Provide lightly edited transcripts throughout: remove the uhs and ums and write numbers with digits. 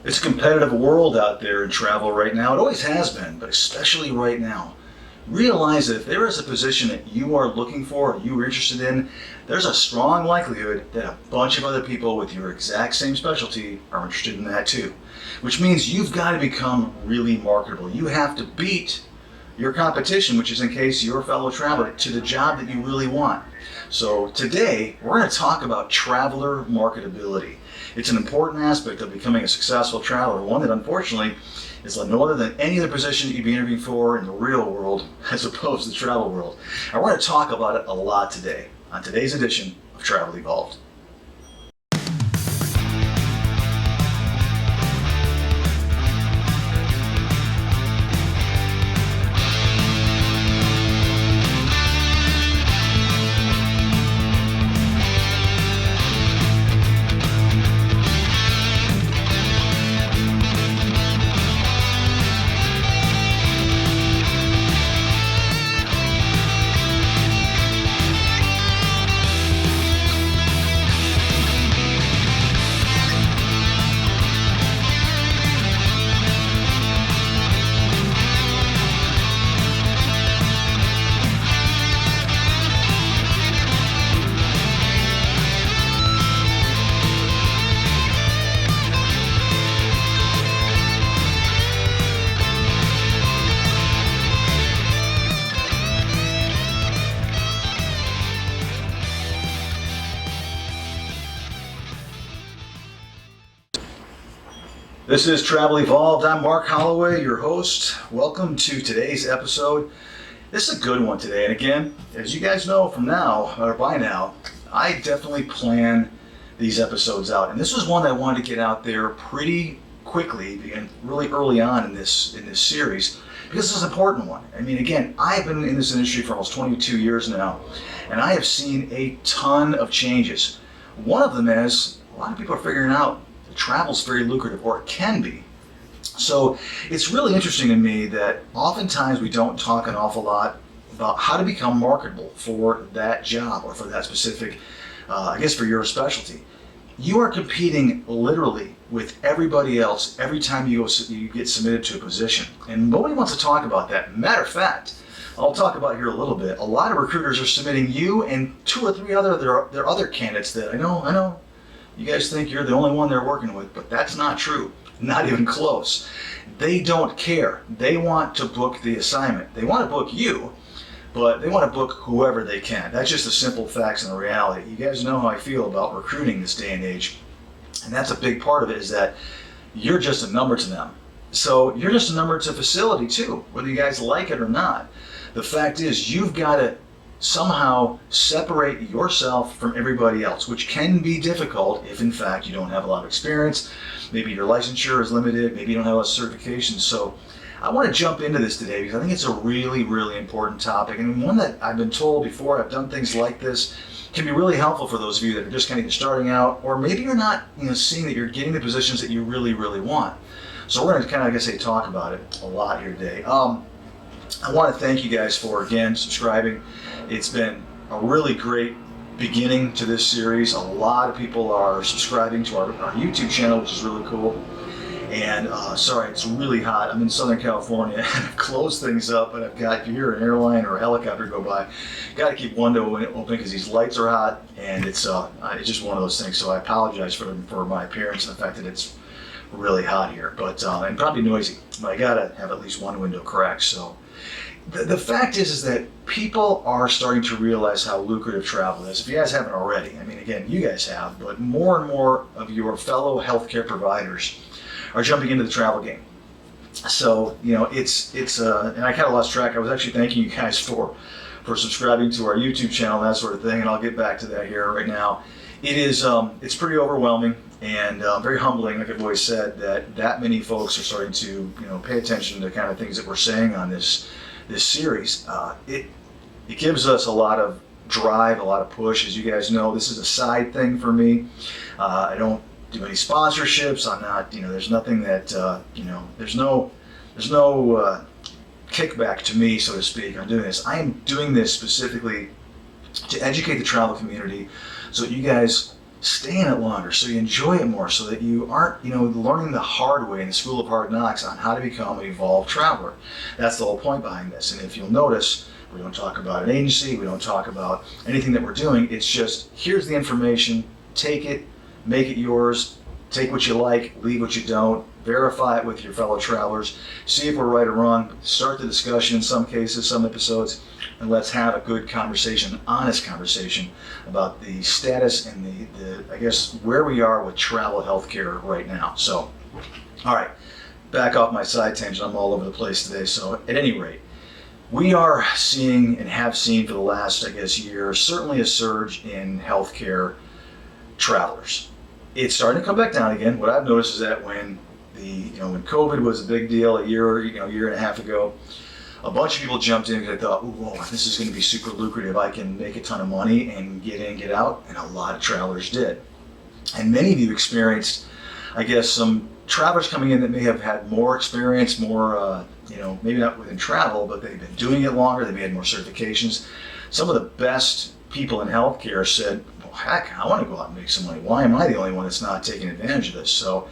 It's a competitive world out there in travel right now. It always has been, but especially right now. Realize that if there is a position that you are looking for, or you are interested in, there's a strong likelihood that a bunch of other people with your exact same specialty are interested in that too. Which means you've got to become really marketable. You have to beat your competition, which is in case your fellow traveler, to the job that you really want. So today, we're going to talk about traveler marketability. It's an important aspect of becoming a successful traveler, one that unfortunately is no other than any other position that you'd be interviewing for in the real world as opposed to the travel world. And we're going to talk about it a lot today on today's edition of Travel Evolved. This is Travel Evolved. I'm Mark Holloway, your host. Welcome to today's episode. This is a good one today. And again, as you guys know from now, or by now, I definitely plan these episodes out. And this was one that I wanted to get out there pretty quickly and really early on in this series because this is an important one. I mean, again, I've been in this industry for almost 22 years now, and I have seen a ton of changes. One of them is a lot of people are figuring out travel's very lucrative, or it can be. So it's really interesting to me that oftentimes we don't talk an awful lot about how to become marketable for that job or for that specific, for your specialty. You are competing literally with everybody else every time you get submitted to a position. And nobody wants to talk about that. Matter of fact, I'll talk about here a little bit. A lot of recruiters are submitting you and two or three their other candidates that I know. You guys think you're the only one they're working with, but that's not true. Not even close. They don't care. They want to book the assignment. They want to book you, but they want to book whoever they can. That's just the simple facts and the reality. You guys know how I feel about recruiting this day and age. And that's a big part of it, is that you're just a number to them. So you're just a number to facility too, whether you guys like it or not. The fact is, you've got to somehow separate yourself from everybody else, which can be difficult if in fact you don't have a lot of experience. Maybe your licensure is limited, maybe you don't have a lot of certifications. So I want to jump into this today because I think it's a really, really important topic, and one that I've been told before. I've done things like this, can be really helpful for those of you that are just kind of starting out, or maybe you're not seeing that you're getting the positions that you really, really want. So we're going to kind of, talk about it a lot here today. I want to thank you guys for, again, subscribing. It's been a really great beginning to this series. A lot of people are subscribing to our YouTube channel, which is really cool. And sorry, it's really hot. I'm in Southern California and I've closed things up, but I've got, if you hear an airline or a helicopter go by, got to keep window open because these lights are hot, and it's just one of those things. So I apologize for my appearance and the fact that it's really hot here, but and probably noisy. But I gotta have at least one window cracked. So the fact is that people are starting to realize how lucrative travel is. If you guys haven't already, I mean, again, you guys have, but more and more of your fellow healthcare providers are jumping into the travel game. So it's and I kind of lost track. I was actually thanking you guys for subscribing to our YouTube channel and that sort of thing, and I'll get back to that here right now. It is it's pretty overwhelming and very humbling, like I've always said, that many folks are starting to pay attention to kind of things that we're saying on this series. It gives us a lot of drive, a lot of push. As you guys know, this is a side thing for me. I don't do any sponsorships. I'm not, there's nothing that, there's no kickback to me, so to speak, on doing this. I am doing this specifically to educate the travel community so that you guys stay in it longer so you enjoy it more, so that you aren't, learning the hard way in the school of hard knocks on how to become an evolved traveler. That's the whole point behind this. And if you'll notice, we don't talk about an agency, we don't talk about anything that we're doing. It's just, here's the information, take it, make it yours, take what you like, leave what you don't, verify it with your fellow travelers, see if we're right or wrong, start the discussion in some cases, some episodes, and let's have a good conversation, an honest conversation about the status and the I guess, where we are with travel healthcare right now. So, all right, back off my side tangent, I'm all over the place today. So at any rate, we are seeing and have seen for the last, I guess, year, certainly a surge in healthcare travelers. It's starting to come back down again. What I've noticed is that when when COVID was a big deal a year and a half ago, a bunch of people jumped in because they thought, whoa, this is going to be super lucrative. I can make a ton of money and get in, get out. And a lot of travelers did. And many of you experienced, I guess, some travelers coming in that may have had more experience, more, maybe not within travel, but they've been doing it longer. They may have more certifications. Some of the best people in healthcare said, well, heck, I want to go out and make some money. Why am I the only one that's not taking advantage of this? So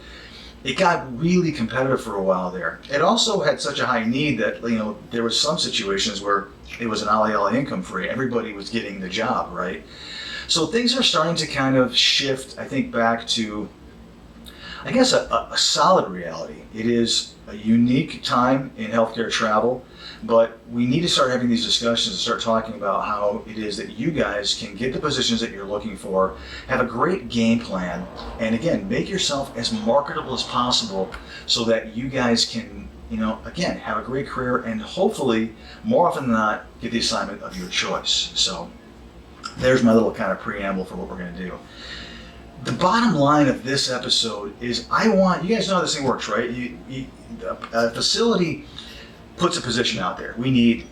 it got really competitive for a while there. It also had such a high need that, there was some situations where it was an ala income free. Everybody was getting the job, right? So things are starting to kind of shift, I think, back to, I guess, a solid reality. It is a unique time in healthcare travel, but we need to start having these discussions and start talking about how it is that you guys can get the positions that you're looking for, have a great game plan, and again, make yourself as marketable as possible so that you guys can, again, have a great career and hopefully, more often than not, get the assignment of your choice. So there's my little kind of preamble for what we're going to do. The bottom line of this episode is you guys know how this thing works, right? A facility puts a position out there. We need,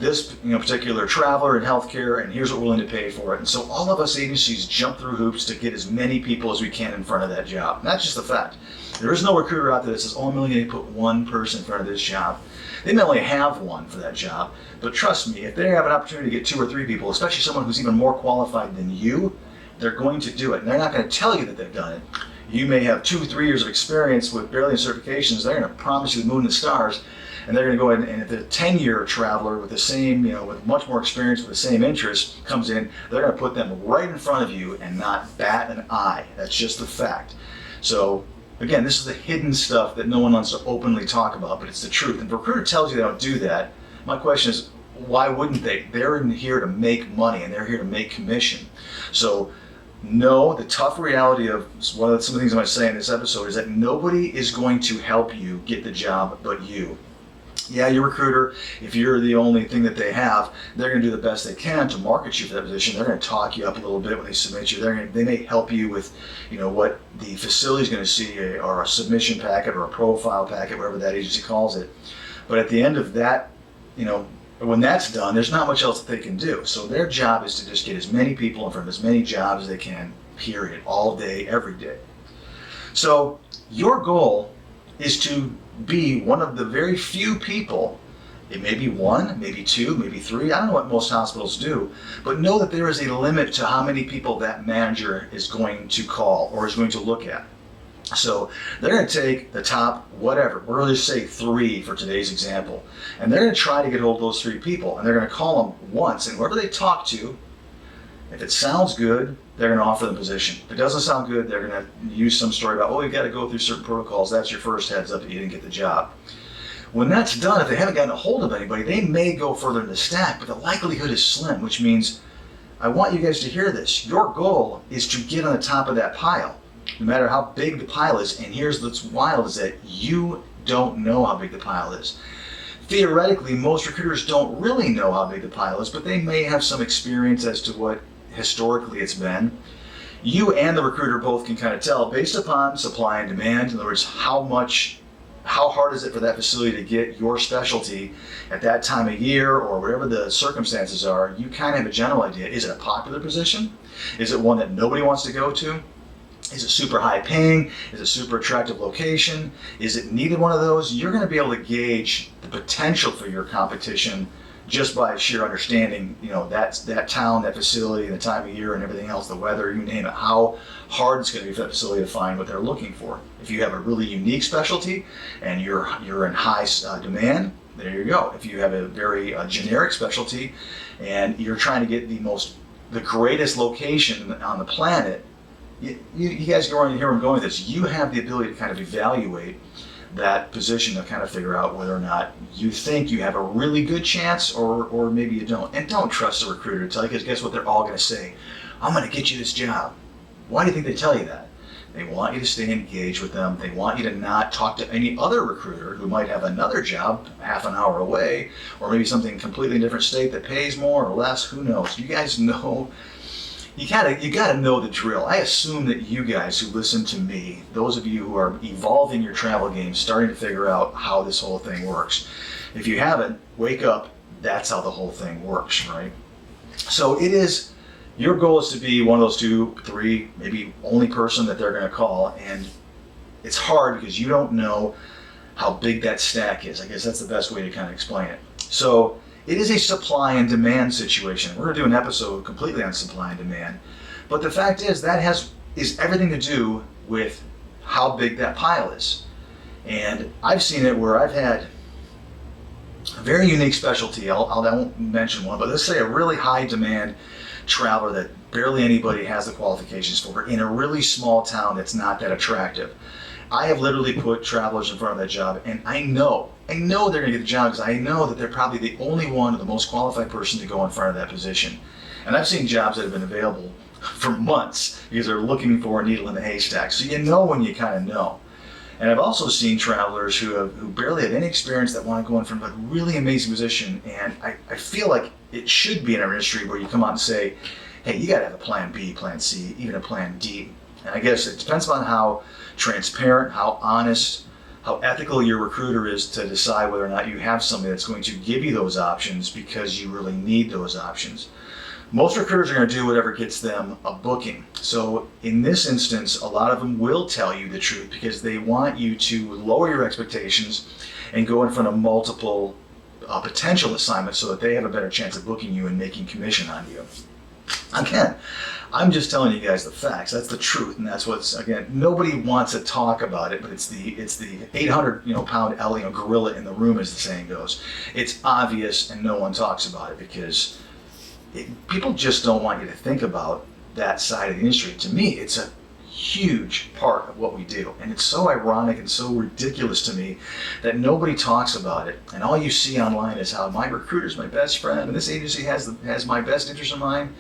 this particular traveler in healthcare, and here's what we're willing to pay for it. And so all of us agencies jump through hoops to get as many people as we can in front of that job. And that's just a fact. There is no recruiter out there that says, oh, I'm only going to put one person in front of this job. They may only have one for that job, but trust me, if they have an opportunity to get 2 or 3 people, especially someone who's even more qualified than you, they're going to do it. And they're not going to tell you that they've done it. You may have 2 or 3 years of experience with barely any certifications. They're going to promise you the moon and the stars. And they're going to go ahead and if the 10-year traveler with the same, with much more experience, with the same interest comes in, they're going to put them right in front of you and not bat an eye. That's just the fact. So again, this is the hidden stuff that no one wants to openly talk about, but it's the truth. And if a recruiter tells you they don't do that, my question is, why wouldn't they? They're in here to make money and they're here to make commission. So no, the tough reality of some of the things I might say in this episode is that nobody is going to help you get the job but you. Yeah, your recruiter, if you're the only thing that they have, they're going to do the best they can to market you for that position. They're going to talk you up a little bit when they submit you. They may help you with, what the facility is going to see, or a submission packet or a profile packet, whatever that agency calls it. But at the end of that, when that's done, there's not much else that they can do. So their job is to just get as many people in front of as many jobs as they can, period, all day, every day. So your goal is to be one of the very few people, it may be 1, maybe 2, maybe 3, I don't know what most hospitals do, but know that there is a limit to how many people that manager is going to call or is going to look at. So they're going to take the top, whatever, we're going to say 3 for today's example, and they're going to try to get hold of those 3 people, and they're going to call them once, and whoever they talk to, if it sounds good, they're going to offer them a position. If it doesn't sound good, they're going to use some story about, you've got to go through certain protocols. That's your first heads up that you didn't get the job. When that's done, if they haven't gotten a hold of anybody, they may go further in the stack, but the likelihood is slim, which means I want you guys to hear this. Your goal is to get on the top of that pile, no matter how big the pile is. And here's what's wild is that you don't know how big the pile is. Theoretically, most recruiters don't really know how big the pile is, but they may have some experience as to what historically it's been. You and the recruiter both can kind of tell based upon supply and demand. In other words, how hard is it for that facility to get your specialty at that time of year or whatever the circumstances are. You kind of have a general idea. Is it a popular position? Is it one that nobody wants to go to? Is it super high paying? Is it super attractive location? Is it neither one of those? You're going to be able to gauge the potential for your competition just by sheer understanding, that town, that facility, the time of year and everything else, the weather, you name it, how hard it's going to be for that facility to find what they're looking for. If you have a really unique specialty and you're in high demand, there you go. If you have a very generic specialty and you're trying to get the greatest location on the planet, you guys go on here and going with this. You have the ability to kind of evaluate that position to kind of figure out whether or not you think you have a really good chance or maybe you don't. And don't trust a recruiter to tell you, because guess what they're all going to say? I'm going to get you this job. Why do you think they tell you that? They want you to stay engaged with them. They want you to not talk to any other recruiter who might have another job half an hour away, or maybe something completely different state that pays more or less. Who knows? You guys know. You gotta know the drill. I assume that you guys who listen to me, those of you who are evolving your travel game, starting to figure out how this whole thing works. If you haven't, wake up. That's how the whole thing works, right? So your goal is to be one of those 2, 3, maybe only person that they're gonna call, and it's hard because you don't know how big that stack is. I guess that's the best way to kind of explain it. So it is a supply and demand situation. We're going to do an episode completely on supply and demand. But the fact is is everything to do with how big that pile is. And I've seen it where I've had a very unique specialty. I won't mention one, but let's say a really high demand traveler that barely anybody has the qualifications for in a really small town that's not that attractive. I have literally put travelers in front of that job, and I know they're going to get the job because I know that they're probably the only one or the most qualified person to go in front of that position. And I've seen jobs that have been available for months because they're looking for a needle in the haystack. So you know when you kind of know. And I've also seen travelers who barely have any experience that want to go in front of a really amazing position. And I feel like it should be in our industry where you come out and say, hey, you got to have a plan B, plan C, even a plan D. And I guess it depends on how transparent, how honest, how ethical your recruiter is to decide whether or not you have somebody that's going to give you those options because you really need those options. Most recruiters are going to do whatever gets them a booking. So in this instance, a lot of them will tell you the truth because they want you to lower your expectations and go in front of multiple potential assignments so that they have a better chance of booking you and making commission on you. Again, I'm just telling you guys the facts. That's the truth, and that's what's, again, nobody wants to talk about it, but it's the 800 pound gorilla in the room, as the saying goes. It's obvious, and no one talks about it because people just don't want you to think about that side of the industry. To me, it's a huge part of what we do, and it's so ironic and so ridiculous to me that nobody talks about it, and all you see online is how my recruiter's my best friend and this agency has my best interest in mind.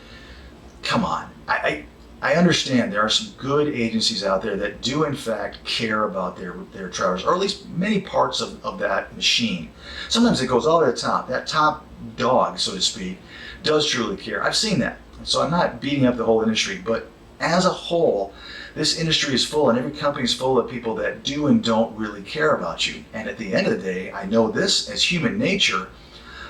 Come on. I understand there are some good agencies out there that do in fact care about their travelers, or at least many parts of that machine. Sometimes it goes all the way to the top. That top dog, so to speak, does truly care. I've seen that. So I'm not beating up the whole industry, but as a whole, this industry is full, and every company is full of people that do and don't really care about you. And at the end of the day, I know this as human nature.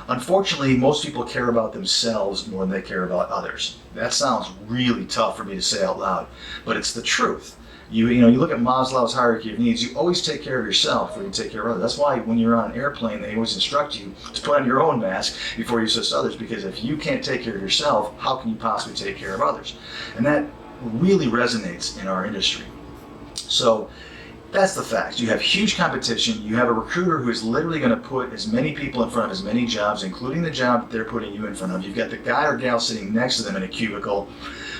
Unfortunately, most people care about themselves more than they care about others. That sounds really tough for me to say out loud, but it's the truth. You look at Maslow's hierarchy of needs. You always take care of yourself before you take care of others. That's why when you're on an airplane, they always instruct you to put on your own mask before you assist others, because if you can't take care of yourself, how can you possibly take care of others? And that really resonates in our industry. So that's the fact. You have huge competition. You have a recruiter who is literally going to put as many people in front of as many jobs, including the job that they're putting you in front of. You've got the guy or gal sitting next to them in a cubicle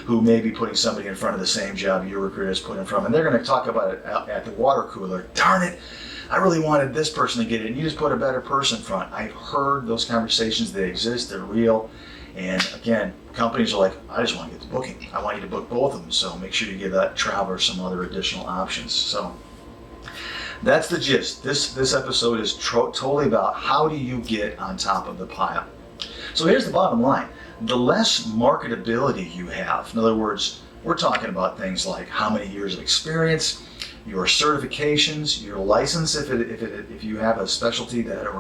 who may be putting somebody in front of the same job your recruiter has put in front of. And they're going to talk about it at the water cooler. Darn it, I really wanted this person to get it, and you just put a better person in front. I've heard those conversations. They exist. They're real. And again, companies are like, I just want to get the booking. I want you to book both of them. So make sure you give that traveler some other additional options. So that's the gist. This episode is totally about how do you get on top of the pile. So here's the bottom line. The less marketability you have, in other words, we're talking about things like how many years of experience, your certifications, your license, if you have a specialty that, or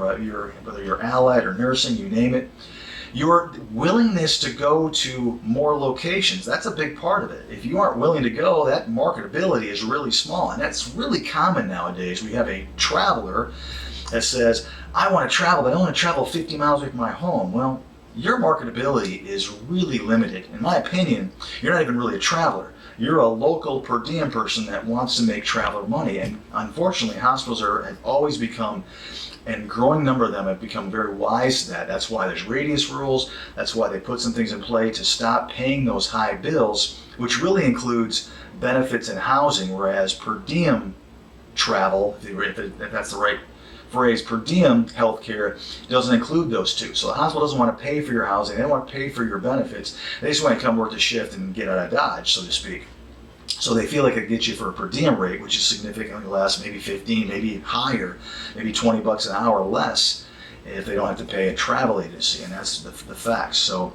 whether you're allied or nursing, you name it, your willingness to go to more locations, that's a big part of it. If you aren't willing to go, that marketability is really small, and that's really common nowadays. We have a traveler that says, I want to travel, but I want to travel 50 miles away from my home. Well, your marketability is really limited. In my opinion, you're not even really a traveler. You're a local per diem person that wants to make traveler money. And unfortunately, hospitals have always become, and a growing number of them have become very wise to that. That's why there's radius rules. That's why they put some things in play to stop paying those high bills, which really includes benefits and housing, whereas per diem travel, if that's the right phrase, per diem healthcare doesn't include those two. So the hospital doesn't want to pay for your housing, they don't want to pay for your benefits, they just want to come work the shift and get out of Dodge, so to speak. So they feel like it gets you for a per diem rate, which is significantly less, maybe 15, maybe higher, maybe $20 an hour less if they don't have to pay a travel agency, and that's the facts. So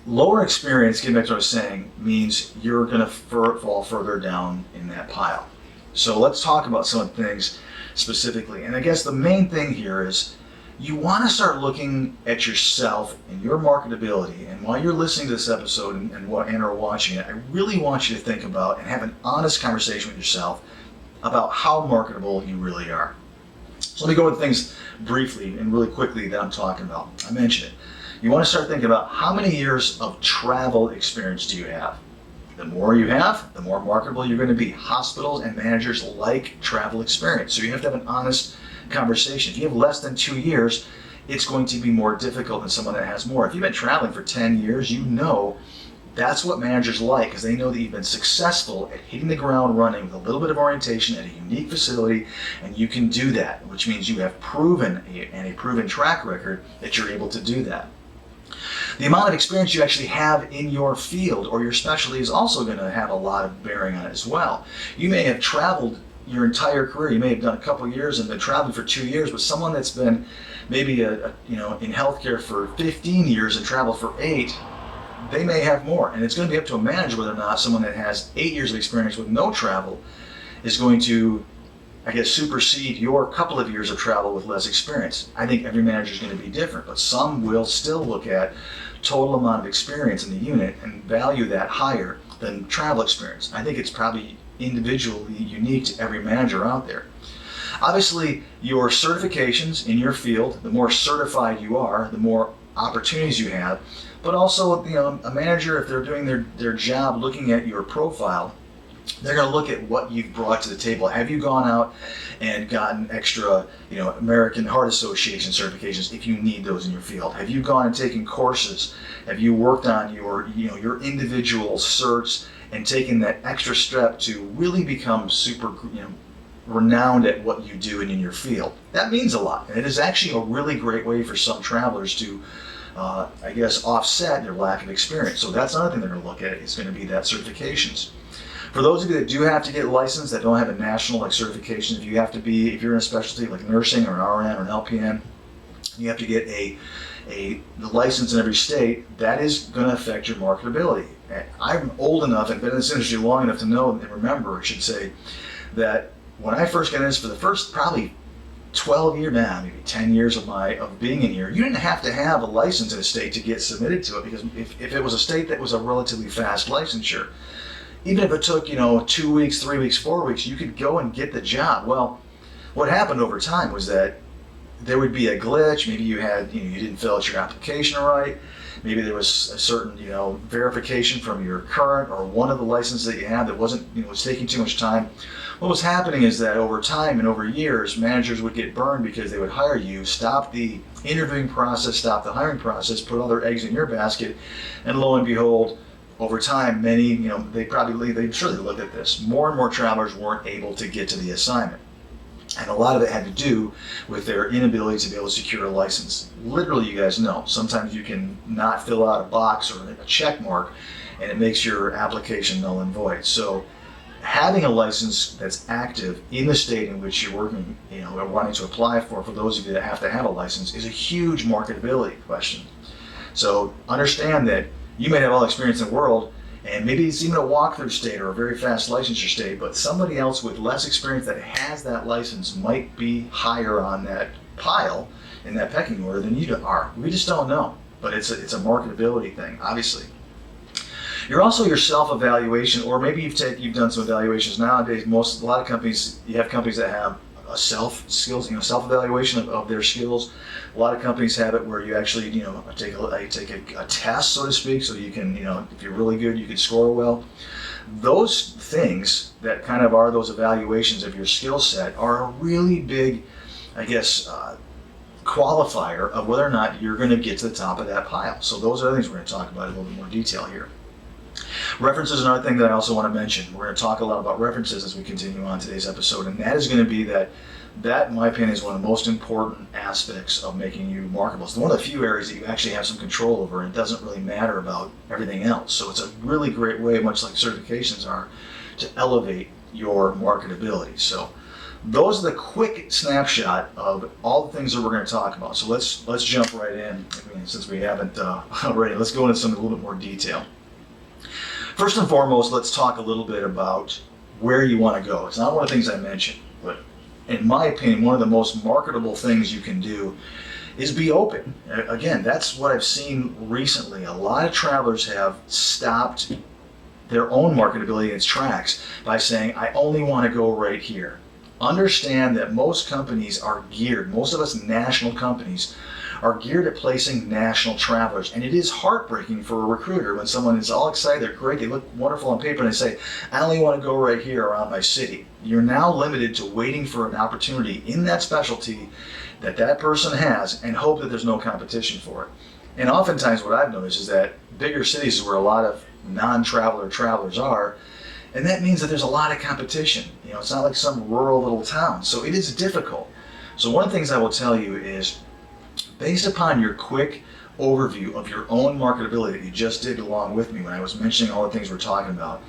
lower experience, getting back to what I was saying, means you're going to fall further down in that pile. So let's talk about some of the things specifically. And I guess the main thing here is you want to start looking at yourself and your marketability. And while you're listening to this episode and are watching it, I really want you to think about and have an honest conversation with yourself about how marketable you really are. So let me go with things briefly and really quickly that I'm talking about. I mentioned it. You want to start thinking about how many years of travel experience do you have? The more you have, the more marketable you're going to be. Hospitals and managers like travel experience. So you have to have an honest conversation. If you have less than 2 years, it's going to be more difficult than someone that has more. If you've been traveling for 10 years, you know that's what managers like, because they know that you've been successful at hitting the ground running with a little bit of orientation at a unique facility, and you can do that, which means you have proven a proven track record that you're able to do that. The amount of experience you actually have in your field or your specialty is also going to have a lot of bearing on it as well. You may have traveled your entire career. You may have done a couple of years and been traveling for 2 years, but someone that's been maybe in healthcare for 15 years and traveled for 8, they may have more. And it's going to be up to a manager whether or not someone that has 8 years of experience with no travel is going to, I guess, supersede your couple of years of travel with less experience. I think every manager is going to be different, but some will still look at total amount of experience in the unit and value that higher than travel experience. I think it's probably individually unique to every manager out there. Obviously, your certifications in your field, the more certified you are, the more opportunities you have, but also, a manager, if they're doing their job looking at your profile, they're going to look at what you've brought to the table. Have you gone out and gotten extra, American Heart Association certifications if you need those in your field? Have you gone and taken courses? Have you worked on your individual certs and taken that extra step to really become super, renowned at what you do and in your field? That means a lot. And it is actually a really great way for some travelers to, offset their lack of experience. So that's another thing they're going to look at. It's going to be that certifications. For those of you that do have to get licensed, that don't have a national certification, if you're in a specialty like nursing or an RN or an LPN, you have to get the license in every state. That is going to affect your marketability. I'm old enough and been in this industry long enough to know and remember, I should say, that when I first got in this, for the first probably 12 years now, maybe 10 years of being in here, you didn't have to have a license in a state to get submitted to it, because if it was a state that was a relatively fast licensure, even if it took 2 weeks, 3 weeks, 4 weeks, you could go and get the job. Well, what happened over time was that there would be a glitch. Maybe you didn't fill out your application right. Maybe there was a certain verification from your current or one of the licenses that you had that wasn't was taking too much time. What was happening is that over time and over years, managers would get burned because they would hire you, stop the interviewing process, stop the hiring process, put all their eggs in your basket, and lo and behold, over time, many, they surely looked at this. More and more travelers weren't able to get to the assignment. And a lot of it had to do with their inability to be able to secure a license. Literally, you guys know, sometimes you can not fill out a box or a check mark, and it makes your application null and void. So having a license that's active in the state in which you're working, or wanting to apply for those of you that have to have a license, is a huge marketability question. So understand that you may have all the experience in the world, and maybe it's even a walkthrough state or a very fast licensure state, but somebody else with less experience that has that license might be higher on that pile in that pecking order than you are. We just don't know, but it's a marketability thing, obviously. You're also your self-evaluation, or maybe you've done some evaluations nowadays. A lot of companies, you have companies that have a self-evaluation of their skills. A lot of companies have it where you actually, take a test, so to speak, so you can, if you're really good, you can score well. Those things that kind of are those evaluations of your skill set are a really big, qualifier of whether or not you're going to get to the top of that pile. So those are the things we're going to talk about in a little bit more detail here. References is another thing that I also want to mention. We're going to talk a lot about references as we continue on today's episode, and that is going to be that, in my opinion, is one of the most important aspects of making you marketable. It's one of the few areas that you actually have some control over, and it doesn't really matter about everything else. So it's a really great way, much like certifications are, to elevate your marketability. So those are the quick snapshot of all the things that we're going to talk about. So let's jump right in. Since we haven't already, let's go into a little bit more detail. First and foremost, let's talk a little bit about where you want to go. It's not one of the things I mentioned, but in my opinion, one of the most marketable things you can do is be open. Again, that's what I've seen recently. A lot of travelers have stopped their own marketability in its tracks by saying, I only want to go right here. Understand that most companies are geared, most of us national companies are geared at placing national travelers. And it is heartbreaking for a recruiter when someone is all excited, they're great, they look wonderful on paper, and they say, I only want to go right here around my city. You're now limited to waiting for an opportunity in that specialty that person has and hope that there's no competition for it. And oftentimes what I've noticed is that bigger cities is where a lot of non-traveler travelers are, and that means that there's a lot of competition. It's not like some rural little town, so it is difficult. So one of the things I will tell you is, based upon your quick overview of your own marketability that you just did along with me when I was mentioning all the things we're talking about,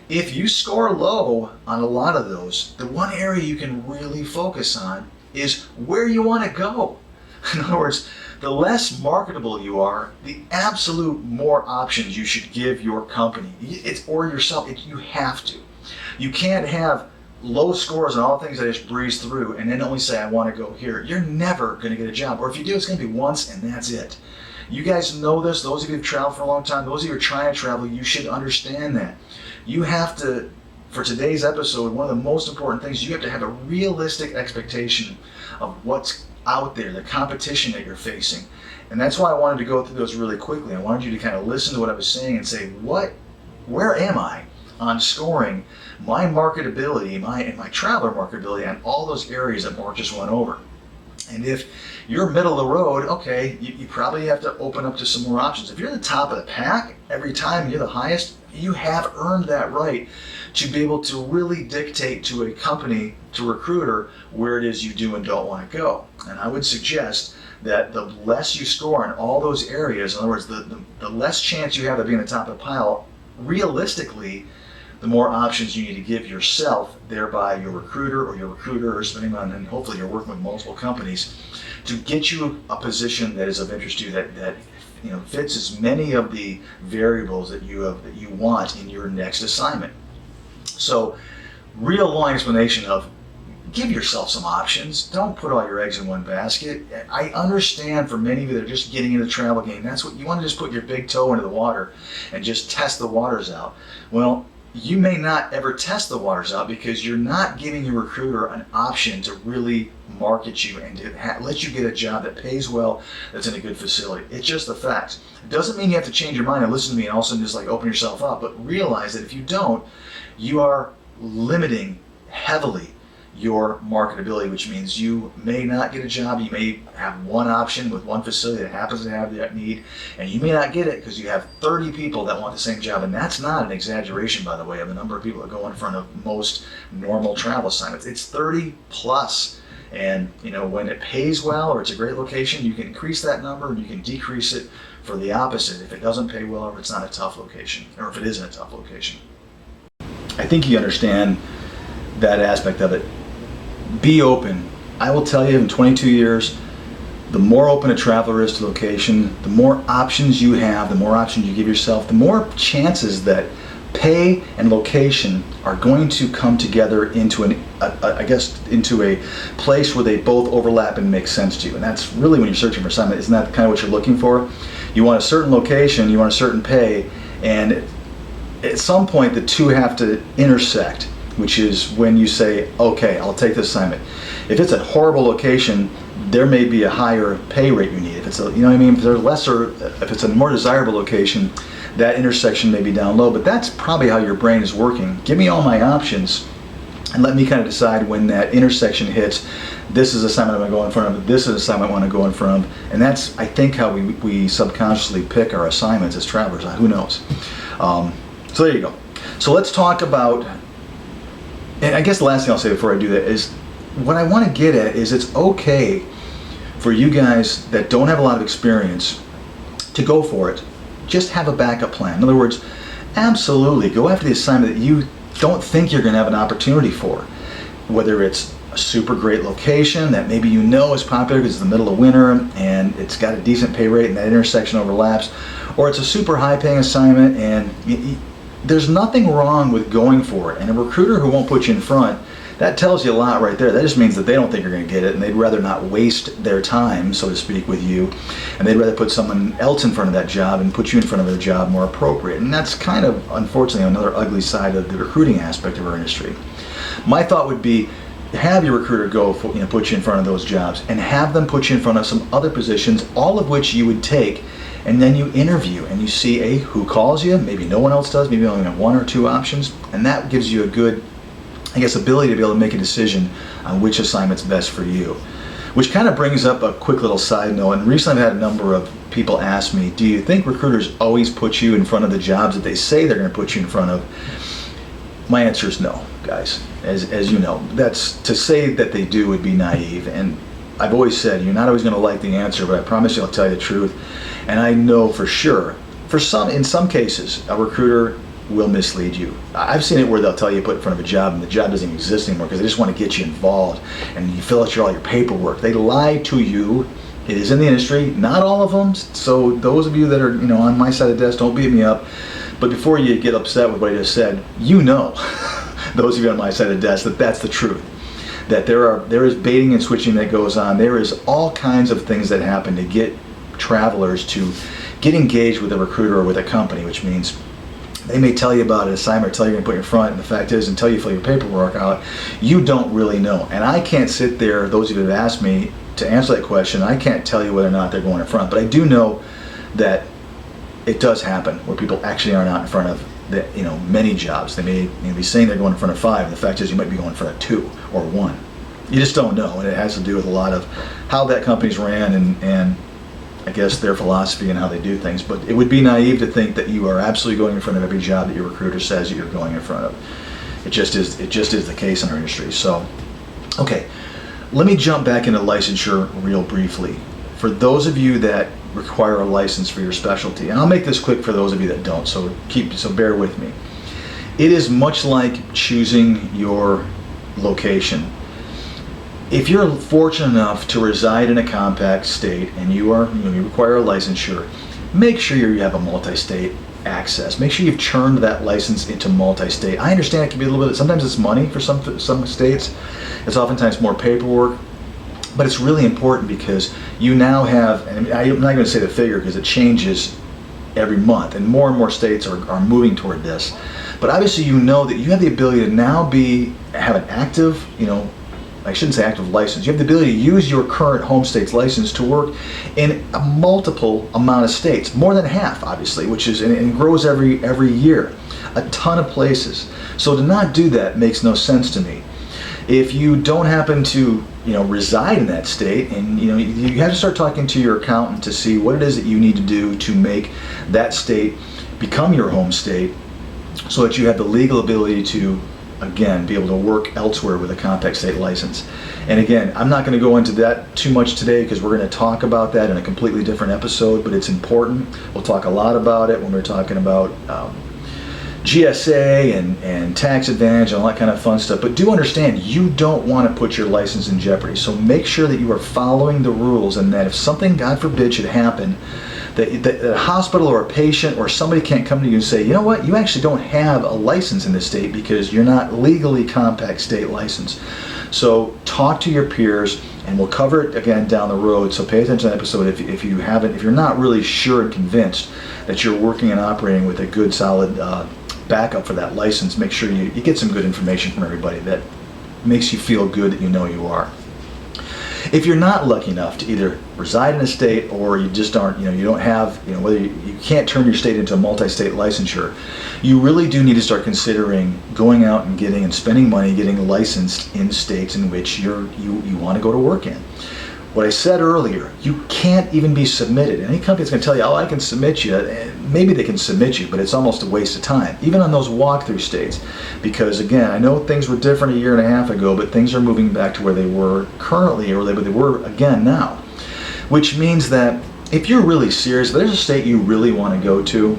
if you score low on a lot of those, the one area you can really focus on is where you want to go. In other words, the less marketable you are, the absolute more options you should give your company or yourself. You have to. You can't have low scores on all the things I just breezed through and then only say, I want to go here. You're never going to get a job. Or if you do, it's going to be once and that's it. You guys know this. Those of you who've traveled for a long time, those of you who are trying to travel, you should understand that. You have to, for today's episode, one of the most important things, you have to have a realistic expectation of what's out there, the competition that you're facing. And that's why I wanted to go through those really quickly. I wanted you to kind of listen to what I was saying and say, where am I on scoring my marketability, my traveler marketability on all those areas that Mark just went over. And if you're middle of the road, okay, you probably have to open up to some more options. If you're at the top of the pack every time, you're the highest, you have earned that right to be able to really dictate to a company, to a recruiter, where it is you do and don't want to go. And I would suggest that the less you score in all those areas, in other words, the less chance you have of being at the top of the pile, realistically, the more options you need to give yourself, thereby your recruiter or your recruiters, depending on, and hopefully you're working with multiple companies, to get you a position that is of interest to you, that fits as many of the variables that you want in your next assignment. So, real long explanation of give yourself some options. Don't put all your eggs in one basket. I understand for many of you that are just getting into the travel game, that's what you want to just put your big toe into the water and just test the waters out. Well, you may not ever test the waters out because you're not giving your recruiter an option to really market you and to let you get a job that pays well, that's in a good facility. It's just the facts. It doesn't mean you have to change your mind and listen to me and all of a sudden just open yourself up, but realize that if you don't, you are limiting heavily your marketability, which means you may not get a job. You may have one option with one facility that happens to have that need, and you may not get it because you have 30 people that want the same job. And that's not an exaggeration, by the way, of the number of people that go in front of most normal travel assignments. It's 30 plus. And when it pays well or it's a great location, you can increase that number and you can decrease it for the opposite if it doesn't pay well or if it's not a tough location, or if it isn't a tough location. I think you understand that aspect of it. Be open. I will tell you, in 22 years, the more open a traveler is to location, the more options you have, the more options you give yourself, the more chances that pay and location are going to come together into into a place where they both overlap and make sense to you. And that's really when you're searching for assignment. Isn't that kind of what you're looking for? You want a certain location, you want a certain pay, and at some point the two have to intersect. which is when you say, okay, I'll take this assignment. If it's a horrible location, there may be a higher pay rate you need. If it's a, you know what I mean? If it's a more desirable location, that intersection may be down low, but that's probably how your brain is working. Give me all my options and let me kind of decide when that intersection hits. This is assignment I want to go in front of, this is assignment I want to go in front of, and that's, I think, how we subconsciously pick our assignments as travelers. Who knows? So there you go. So let's talk about, and I guess the last thing I'll say before I do that is, what I want to get at is it's okay for you guys that don't have a lot of experience to go for it. Just have a backup plan. In other words, absolutely go after the assignment that you don't think you're going to have an opportunity for. Whether it's a super great location that maybe you know is popular because it's the middle of winter and it's got a decent pay rate and that intersection overlaps, or it's a super high paying assignment and there's nothing wrong with going for it. And a recruiter who won't put you in front, that tells you a lot right there. That just means that they don't think you're going to get it and they'd rather not waste their time, so to speak, with you, and they'd rather put someone else in front of that job and put you in front of their job more appropriate. And that's kind of, unfortunately, another ugly side of the recruiting aspect of our industry. My thought would be, have your recruiter go for, put you in front of those jobs and have them put you in front of some other positions, all of which you would take, and then you interview and you see who calls you. Maybe no one else does, maybe you only have one or two options, and that gives you a good, ability to be able to make a decision on which assignment's best for you. Which kind of brings up a quick little side note, and recently I've had a number of people ask me, do you think recruiters always put you in front of the jobs that they say they're going to put you in front of? My answer is no, guys. As you know, that's, to say that they do would be naive, and I've always said you're not always going to like the answer, but I promise you I'll tell you the truth. And I know for sure, in some cases, a recruiter will mislead you. I've seen it where they'll tell you to put in front of a job and the job doesn't exist anymore because they just want to get you involved and you fill out all your paperwork. They lie to you. It is in the industry, not all of them. So those of you that are on my side of the desk, don't beat me up. But before you get upset with what I just said, those of you on my side of the desk, that's the truth. That there is baiting and switching that goes on. There is all kinds of things that happen to get travelers to get engaged with a recruiter or with a company, which means they may tell you about an assignment or tell you to put in front, and the fact is, until you fill your paperwork out, you don't really know. And I can't sit there, those of you that have asked me to answer that question, I can't tell you whether or not they're going in front, but I do know that it does happen where people actually are not in front of many jobs. They may be saying they're going in front of 5, and the fact is you might be going in front of 2 or 1. You just don't know, and it has to do with a lot of how that company's ran and I guess their philosophy and how they do things. But it would be naive to think that you are absolutely going in front of every job that your recruiter says that you're going in front of. It just is the case in our industry. So, okay, let me jump back into licensure real briefly. For those of you that require a license for your specialty, and I'll make this quick for those of you that don't, so bear with me. It is much like choosing your location. If you're fortunate enough to reside in a compact state and you require a licensure, make sure you have a multi-state access. Make sure you've churned that license into multi-state. I understand it can be a little bit, sometimes it's money for some states. It's oftentimes more paperwork, but it's really important because you now have, and I'm not going to say the figure because it changes every month and more states are moving toward this. But obviously you know that you have the ability to now have an active, I shouldn't say active license. You have the ability to use your current home state's license to work in a multiple amount of states, more than half, obviously, which is, and it grows every year, a ton of places. So to not do that makes no sense to me. If you don't happen to, reside in that state, and you have to start talking to your accountant to see what it is that you need to do to make that state become your home state, so that you have the legal ability to, again, be able to work elsewhere with a compact state license. And again, I'm not going to go into that too much today because we're going to talk about that in a completely different episode, but it's important. We'll talk a lot about it when we're talking about GSA and tax advantage and all that kind of fun stuff. But do understand, you don't want to put your license in jeopardy. So make sure that you are following the rules, and that if something, God forbid, should happen, that a hospital or a patient or somebody can't come to you and say, you know what, you actually don't have a license in this state because you're not legally compact state licensed. So talk to your peers, and we'll cover it again down the road. So pay attention to that episode if you're not really sure and convinced that you're working and operating with a good, solid backup for that license, make sure you get some good information from everybody that makes you feel good that you know you are. If you're not lucky enough to either reside in a state or you just aren't, you don't have, whether you can't turn your state into a multi-state licensure, you really do need to start considering going out and getting and spending money getting licensed in states in which you want to go to work in. What I said earlier, you can't even be submitted. Any company's going to tell you, oh, I can submit you. Maybe they can submit you, but it's almost a waste of time, even on those walkthrough states. Because again, I know things were different a year and a half ago, but things are moving back to where they were currently, or they were again now. Which means that if you're really serious, if there's a state you really want to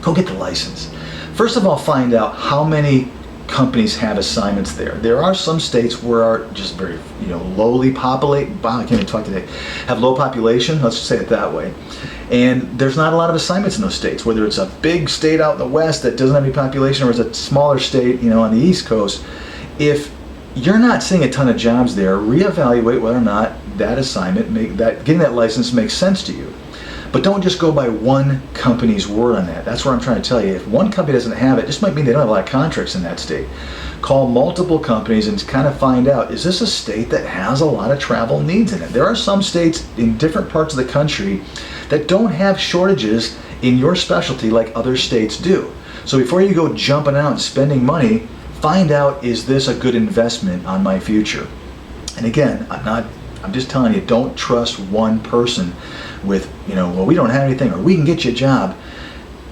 go get the license. First of all, find out how many companies have assignments there. There are some states where are just very, lowly populate. Wow, I can't even talk today. Have low population. Let's just say it that way. And there's not a lot of assignments in those states. Whether it's a big state out in the west that doesn't have any population, or it's a smaller state, on the East Coast. If you're not seeing a ton of jobs there, reevaluate whether or not that assignment, getting that license makes sense to you. But don't just go by one company's word on that. That's what I'm trying to tell you. If one company doesn't have it, just might mean they don't have a lot of contracts in that state. Call multiple companies and kind of find out, is this a state that has a lot of travel needs in it? There are some states in different parts of the country that don't have shortages in your specialty like other states do. So before you go jumping out and spending money, find out, is this a good investment on my future? And again, I'm just telling you, don't trust one person with, well, we don't have anything, or we can get you a job.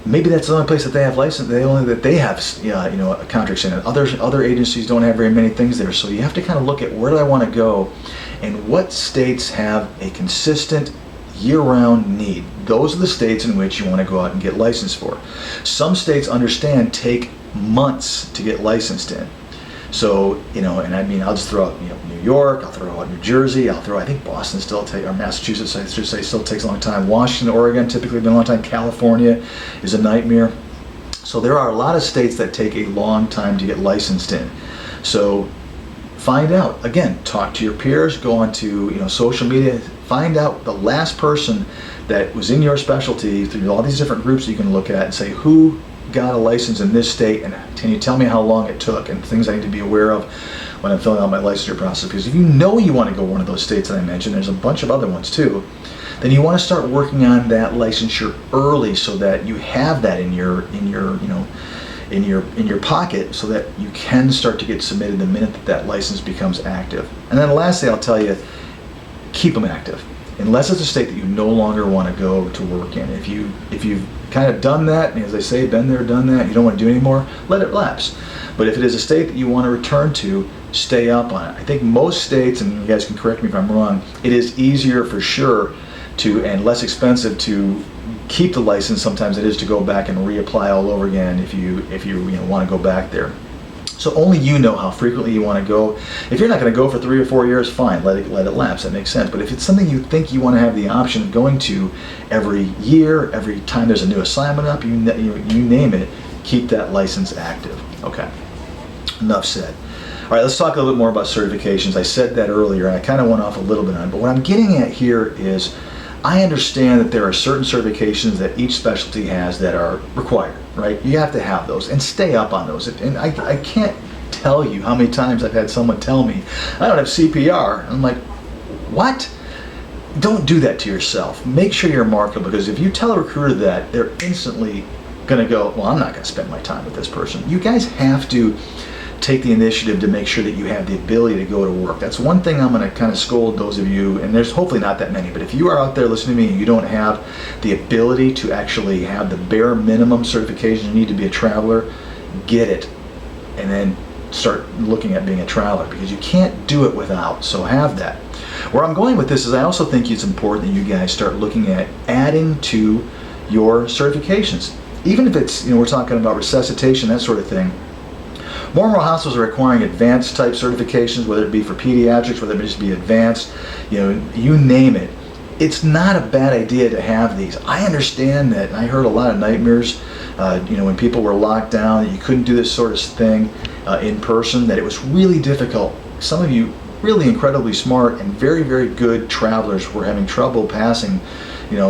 Maybe that's the only place that they have license. They have contracts in it. Other agencies don't have very many things there. So you have to kind of look at, where do I want to go, and what states have a consistent year-round need. Those are the states in which you want to go out and get licensed for. Some states, understand, take months to get licensed in. So, I'll just throw out, New York, I'll throw out New Jersey, I think Boston still or Massachusetts, I should say, still takes a long time. Washington, Oregon, typically been a long time. California is a nightmare. So there are a lot of states that take a long time to get licensed in. So find out, again, talk to your peers, go onto, social media, find out the last person that was in your specialty through all these different groups that you can look at and say, who got a license in this state, and can you tell me how long it took, and things I need to be aware of when I'm filling out my licensure process. Because if you know you want to go one of those states that I mentioned, there's a bunch of other ones too, then you want to start working on that licensure early, so that you have that in your pocket, so that you can start to get submitted the minute that license becomes active. And then lastly, I'll tell you, keep them active. Unless it's a state that you no longer want to go to work in. If you've kind of done that, and as I say, been there, done that, you don't want to do anymore, let it lapse. But if it is a state that you want to return to, stay up on it. I think most states, and you guys can correct me if I'm wrong, it is easier for sure and less expensive to keep the license sometimes it is to go back and reapply all over again if you want to go back there. So only you know how frequently you want to go. If you're not going to go for 3 or 4 years, fine, let it lapse. That makes sense. But if it's something you think you want to have the option of going to every year, every time there's a new assignment up, you name it, keep that license active. Okay, enough said. All right, let's talk a little bit more about certifications. I said that earlier, and I kind of went off a little bit on it. But what I'm getting at here is, I understand that there are certain certifications that each specialty has that are required, right? You have to have those and stay up on those. And I can't tell you how many times I've had someone tell me, I don't have CPR. And I'm like, what? Don't do that to yourself. Make sure you're marketable, because if you tell a recruiter that, they're instantly going to go, well, I'm not going to spend my time with this person. You guys have to take the initiative to make sure that you have the ability to go to work. That's one thing I'm going to kind of scold those of you, and there's hopefully not that many, but if you are out there listening to me and you don't have the ability to actually have the bare minimum certifications you need to be a traveler, get it, and then start looking at being a traveler, because you can't do it without. So have that. Where I'm going with this is, I also think it's important that you guys start looking at adding to your certifications. Even if it's, we're talking about resuscitation, that sort of thing. More and more hospitals are requiring advanced type certifications, whether it be for pediatrics, whether it just be advanced, you name it. It's not a bad idea to have these. I understand that, and I heard a lot of nightmares, when people were locked down, that you couldn't do this sort of thing in person, that it was really difficult. Some of you really incredibly smart and very, very good travelers were having trouble passing,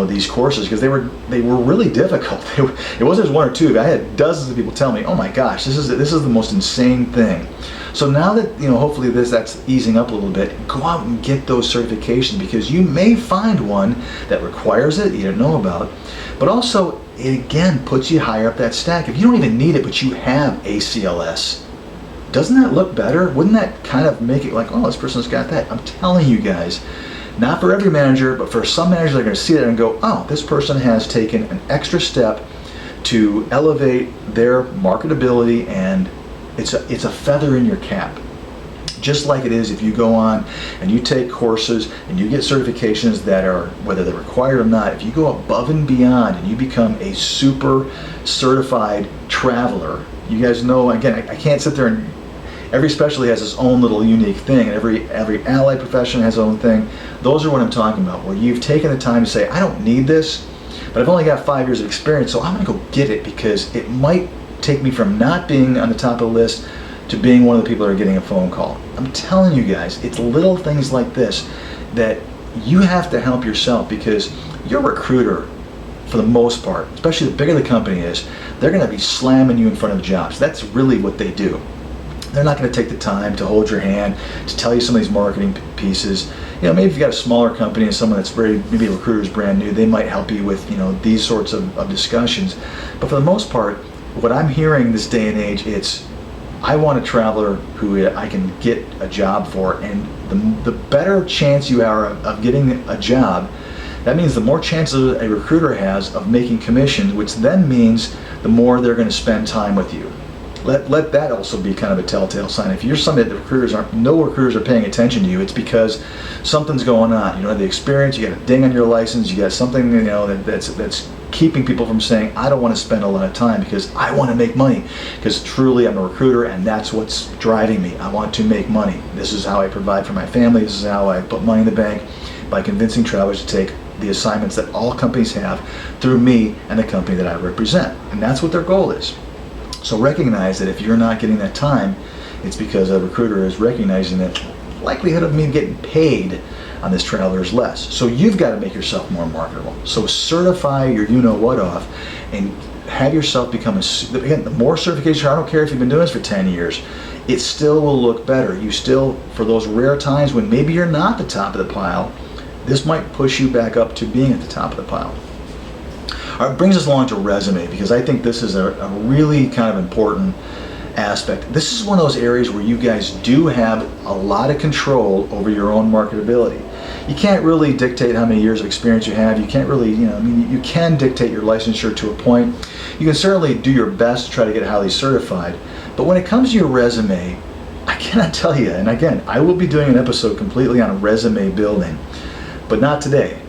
these courses because they were really difficult. It wasn't just one or two. I had dozens of people tell me, "Oh my gosh, this is the most insane thing." So now that hopefully that's easing up a little bit, go out and get those certifications because you may find one that requires it you didn't know about, but also it again puts you higher up that stack. If you don't even need it, but you have ACLS, doesn't that look better? Wouldn't that kind of make it like, oh, this person's got that? I'm telling you guys. Not for every manager, but for some managers, they're going to see that and go, oh, this person has taken an extra step to elevate their marketability, and it's a feather in your cap. Just like it is if you go on and you take courses and you get certifications that are, whether they're required or not, if you go above and beyond and you become a super certified traveler, you guys know, again, I can't sit there and every specialty has its own little unique thing, and every allied profession has its own thing. Those are what I'm talking about, where you've taken the time to say, I don't need this, but I've only got 5 years of experience, so I'm going to go get it because it might take me from not being on the top of the list to being one of the people that are getting a phone call. I'm telling you guys, it's little things like this that you have to help yourself because your recruiter, for the most part, especially the bigger the company is, they're going to be slamming you in front of jobs. That's really what they do. They're not going to take the time to hold your hand, to tell you some of these marketing pieces. Maybe if you've got a smaller company and someone that's maybe a recruiter's brand new, they might help you with, these sorts of discussions. But for the most part, what I'm hearing this day and age, it's, I want a traveler who I can get a job for, and the better chance you are of getting a job, that means the more chances a recruiter has of making commissions, which then means the more they're going to spend time with you. Let that also be kind of a telltale sign. If you're somebody that no recruiters are paying attention to you, it's because something's going on. You don't have the experience, you got a ding on your license, you got something that's keeping people from saying, I don't want to spend a lot of time because I want to make money. Because truly I'm a recruiter and that's what's driving me. I want to make money. This is how I provide for my family. This is how I put money in the bank, by convincing travelers to take the assignments that all companies have through me and the company that I represent. And that's what their goal is. So recognize that if you're not getting that time, it's because a recruiter is recognizing that likelihood of me getting paid on this traveler is less. So you've got to make yourself more marketable. So certify your you-know-what off and have yourself become again, the more certification, I don't care if you've been doing this for 10 years, it still will look better. You still, for those rare times when maybe you're not the top of the pile, this might push you back up to being at the top of the pile. All right, brings us along to resume, because I think this is a really kind of important aspect. This is one of those areas where you guys do have a lot of control over your own marketability. You can't really dictate how many years of experience you have. You can't really, you can dictate your licensure to a point. You can certainly do your best to try to get highly certified. But when it comes to your resume, I cannot tell you, and again, I will be doing an episode completely on resume building, but not today.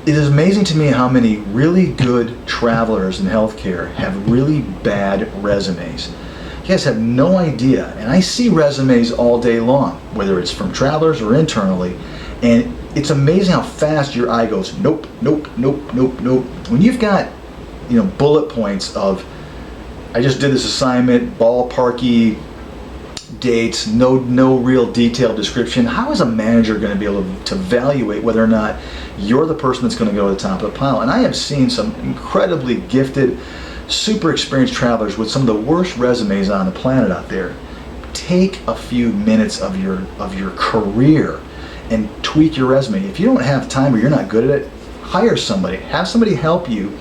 It is amazing to me how many really good travelers in healthcare have really bad resumes. You guys have no idea, and I see resumes all day long, whether it's from travelers or internally, and it's amazing how fast your eye goes, nope, nope, nope, nope, nope. When you've got, bullet points of, I just did this assignment, ballparky dates, no real detailed description, how is a manager going to be able to evaluate whether or not you're the person that's going to go to the top of the pile? And I have seen some incredibly gifted, super experienced travelers with some of the worst resumes on the planet out there. Take a few minutes of your career and tweak your resume. If you don't have time or you're not good at it, hire somebody. Have somebody help you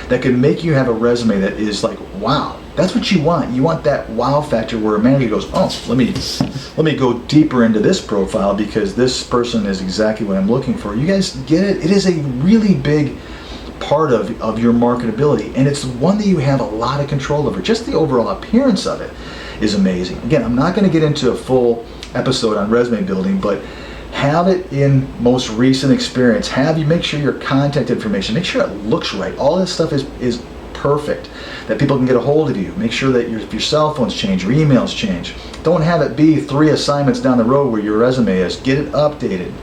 that can make you have a resume that is like, wow. That's what you want. You want that wow factor where a manager goes, oh, let me go deeper into this profile because this person is exactly what I'm looking for. You guys get it? It is a really big part of your marketability, and it's one that you have a lot of control over. Just the overall appearance of it is amazing. Again, I'm not going to get into a full episode on resume building, but have it in most recent experience. Make sure your contact information, make sure it looks right. All this stuff is perfect, that people can get a hold of you. Make sure that your cell phones change, your emails change. Don't have it be 3 assignments down the road where your resume is. Get it updated.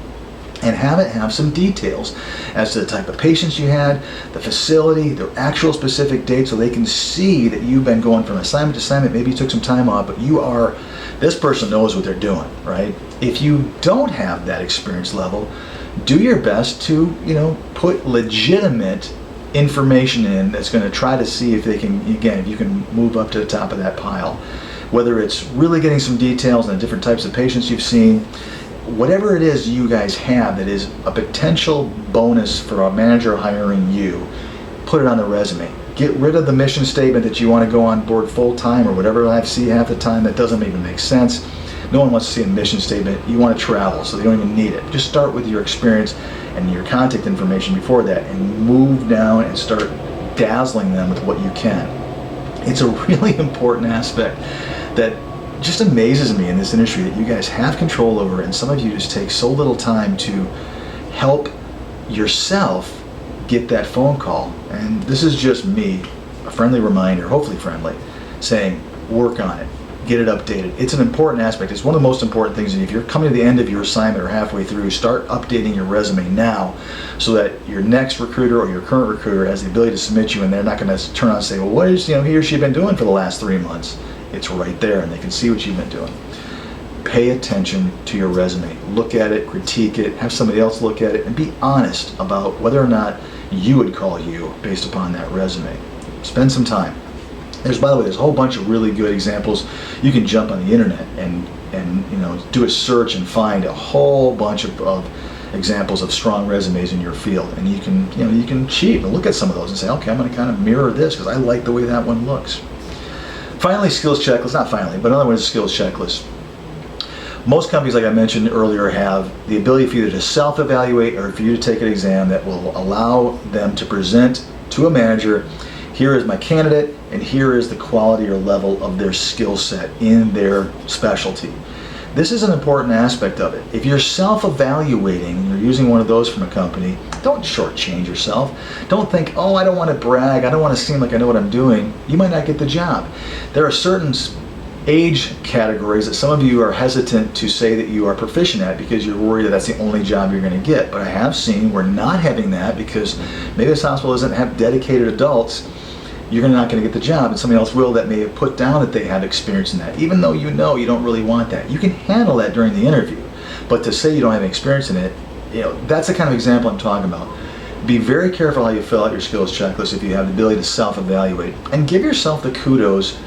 and have some details as to the type of patients you had, the facility, the actual specific date, so they can see that you've been going from assignment to assignment. Maybe you took some time off, but this person knows what they're doing, right? If you don't have that experience level, do your best to, put legitimate information in that's going to try to see if if you can move up to the top of that pile. Whether it's really getting some details on the different types of patients you've seen, whatever it is you guys have that is a potential bonus for a manager hiring you, put it on the resume. Get rid of the mission statement that you want to go on board full time or whatever I see half the time. That doesn't even make sense. No one wants to see a mission statement. You want to travel, so they don't even need it. Just start with your experience and your contact information before that, and move down and start dazzling them with what you can. It's a really important aspect that just amazes me in this industry that you guys have control over, and some of you just take so little time to help yourself get that phone call. And this is just me, a friendly reminder, hopefully friendly, saying work on it, get it updated. It's an important aspect. It's one of the most important things. And if you're coming to the end of your assignment or halfway through, start updating your resume now so that your next recruiter or your current recruiter has the ability to submit you, and they're not going to turn on and say, well, what has he or she been doing for the last 3 months? It's right there, and they can see what you've been doing. Pay attention to your resume. Look at it, critique it, have somebody else look at it, and be honest about whether or not you would call you based upon that resume. Spend some time. By the way, there's a whole bunch of really good examples. You can jump on the internet and do a search and find a whole bunch of examples of strong resumes in your field, and you can cheat and look at some of those and say, okay, I'm going to kind of mirror this because I like the way that one looks. Finally, skills checklist. Not finally, but another one is skills checklist. Most companies, like I mentioned earlier, have the ability for you to self-evaluate or for you to take an exam that will allow them to present to a manager, here is my candidate, and here is the quality or level of their skill set in their specialty. This is an important aspect of it. If you're self-evaluating and you're using one of those from a company, don't shortchange yourself. Don't think, oh, I don't want to brag, I don't want to seem like I know what I'm doing. You might not get the job. There are certain age categories that some of you are hesitant to say that you are proficient at because you're worried that that's the only job you're going to get. But I have seen we're not having that because maybe this hospital doesn't have dedicated adults. You're not going to get the job, and somebody else will that may have put down that they have experience in that, even though you don't really want that. You can handle that during the interview, but to say you don't have any experience in it, that's the kind of example I'm talking about. Be very careful how you fill out your skills checklist if you have the ability to self-evaluate, and give yourself the kudos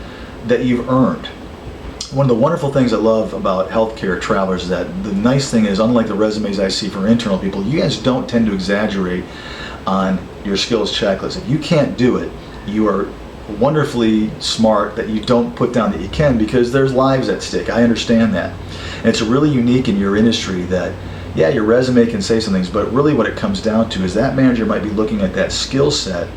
that you've earned. One of the wonderful things I love about healthcare travelers is that the nice thing is, unlike the resumes I see for internal people, you guys don't tend to exaggerate on your skills checklist. If you can't do it, you are wonderfully smart that you don't put down that you can, because there's lives at stake. I understand that. And it's really unique in your industry that, yeah, your resume can say some things, but really what it comes down to is that manager might be looking at that skill set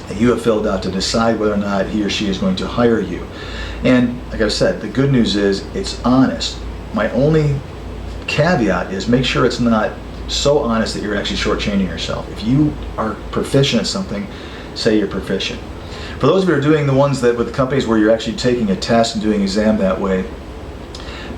that you have filled out to decide whether or not he or she is going to hire you. And like I said, the good news is it's honest. My only caveat is make sure it's not so honest that you're actually shortchanging yourself. If you are proficient at something, say you're proficient. For those of you who are doing the ones that with the companies where you're actually taking a test and doing an exam that way,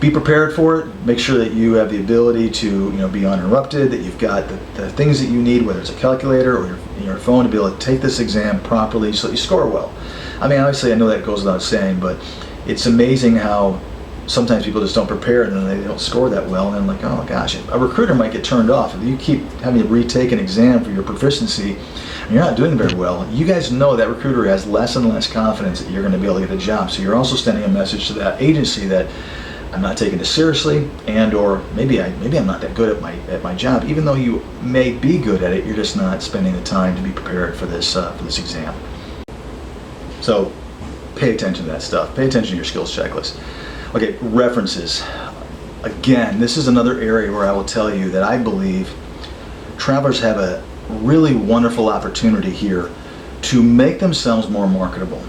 be prepared for it. Make sure that you have the ability to be uninterrupted, that you've got the things that you need, whether it's a calculator or your phone, to be able to take this exam properly so that you score well. I mean, obviously I know that goes without saying, but it's amazing how sometimes people just don't prepare and then they don't score that well, and then like, oh gosh, a recruiter might get turned off if you keep having to retake an exam for your proficiency and you're not doing very well. You guys know that recruiter has less and less confidence that you're going to be able to get the job. So you're also sending a message to that agency that I'm not taking this seriously, and or maybe I'm not that good at my job. Even though you may be good at it, you're just not spending the time to be prepared for this exam. So pay attention to that stuff. Pay attention to your skills checklist. Okay, references. Again, this is another area where I will tell you that I believe travelers have a really wonderful opportunity here to make themselves more marketable.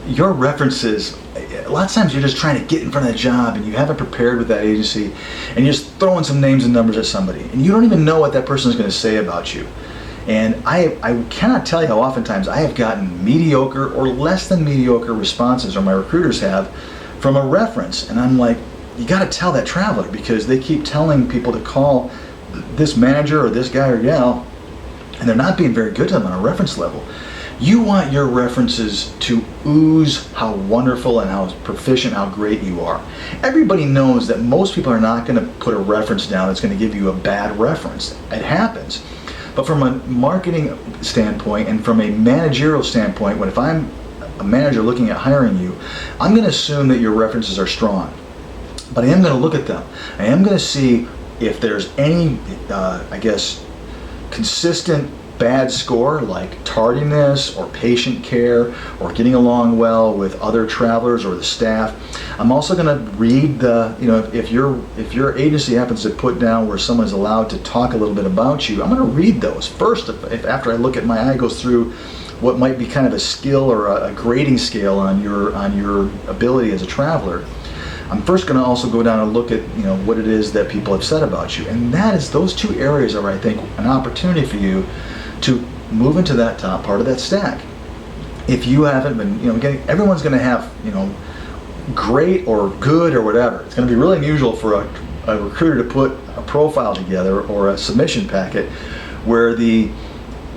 Your references, a lot of times you're just trying to get in front of the job and you haven't prepared with that agency and you're just throwing some names and numbers at somebody and you don't even know what that person is going to say about you. And I cannot tell you how oftentimes I have gotten mediocre or less than mediocre responses, or my recruiters have, from a reference. And I'm like, you got to tell that traveler, because they keep telling people to call this manager or this guy or gal, and they're not being very good to them on a reference level, you want your references to ooze how wonderful and how proficient, how great you are. Everybody knows that most people are not going to put a reference down that's going to give you a bad reference. It happens. But from a marketing standpoint and from a managerial standpoint, if I'm a manager looking at hiring you, I'm going to assume that your references are strong. But I am going to look at them. I am going to see if there's any, consistent bad score like tardiness or patient care or getting along well with other travelers or the staff. I'm also going to read if your agency happens to put down where someone's allowed to talk a little bit about you, I'm going to read those first. If after I look at my eye goes through what might be kind of a skill or a grading scale on your ability as a traveler, I'm first going to also go down and look at what it is that people have said about you, and those two areas are, I think, an opportunity for you to move into that top part of that stack. If you haven't been, everyone's going to have, great or good or whatever. It's going to be really unusual for a recruiter to put a profile together or a submission packet where the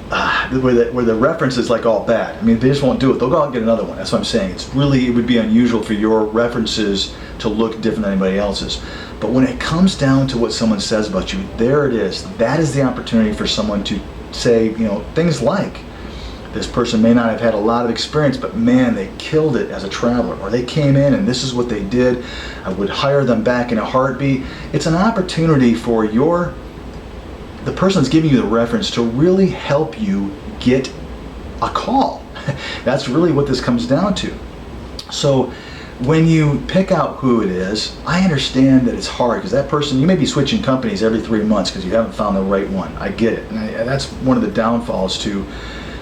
reference is like all bad. I mean, they just won't do it. They'll go out and get another one. That's what I'm saying. It would be unusual for your references to look different than anybody else's. But when it comes down to what someone says about you, there it is. That is the opportunity for someone to say, things like, this person may not have had a lot of experience, but man, they killed it as a traveler, or they came in and this is what they did. I would hire them back in a heartbeat. It's an opportunity for the person that's giving you the reference to really help you get a call. That's really what this comes down to. So when you pick out who it is, I understand that it's hard because that person, you may be switching companies every 3 months because you haven't found the right one. I get it. And that's one of the downfalls to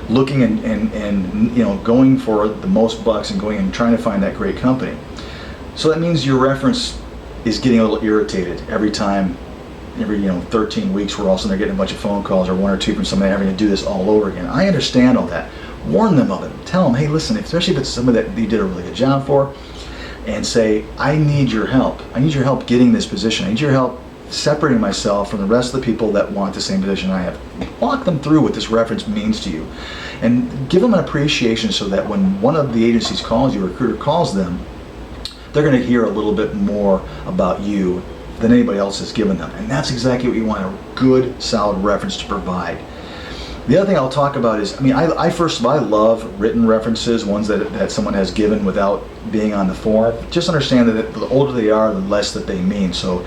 looking and going for the most bucks and going and trying to find that great company. So that means your reference is getting a little irritated every 13 weeks where all of a sudden they're getting a bunch of phone calls or 1 or 2 from somebody having to do this all over again. I understand all that. Warn them of it. Tell them, hey, listen, especially if it's somebody that you did a really good job for, and say, I need your help. I need your help getting this position. I need your help separating myself from the rest of the people that want the same position I have. Walk them through what this reference means to you and give them an appreciation so that when one of the agencies calls you, a recruiter calls them, they're going to hear a little bit more about you than anybody else has given them. And that's exactly what you want, a good, solid reference to provide. The other thing I'll talk about is, I first of all, I love written references, ones that someone has given without being on the form. Just understand that the older they are, the less that they mean. So